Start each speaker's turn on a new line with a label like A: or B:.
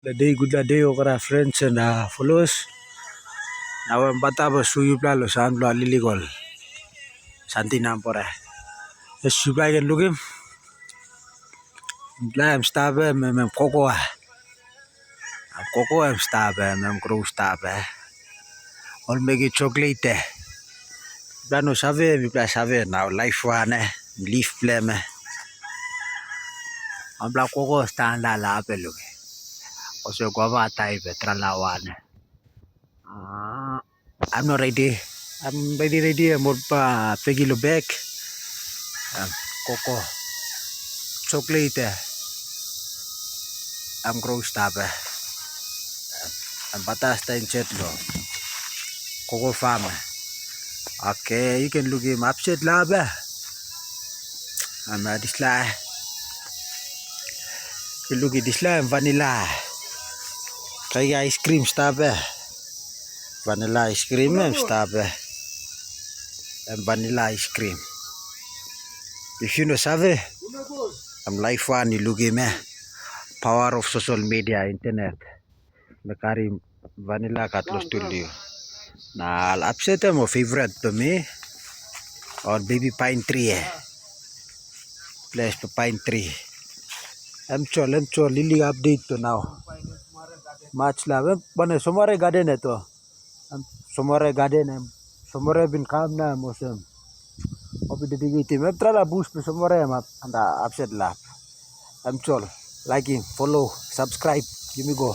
A: Good day, okra friends and followers. Now I'm bataba suyu plalo sanlo liligol. Santi nampore. Subai can look him. I'm stabe mem cocoa. Cocoa I'm stabe mem grow stabe. All make it chocolate. Plano save mi pla save now life one leaf pleme. I'm black cocoa stand la pelu. Also guava type tralawane. I'm not ready. I'm ready. I'm more peggy back. Cocoa. Chocolate am grow stabe am batasta in chetlo cocoa farm. Okay, you can look him upset labe. I'm this la you look at this la vanilla. Try ice cream stabe. Vanilla ice cream stabe. And vanilla ice cream. If you know save, I'm life one you look him power of social media internet. Makari vanilla katlo studio. Now I'll upset them or favorite to me or baby pine tree. Place pine tree. I'm sure Lily update to now. Much love. But somewhere garden to. Somewhere garden. Somewhere been calm na mosem. Opi the big team. I'm trying to boost somewhere and upset lap. I'm sure liking, follow, subscribe. Give me go.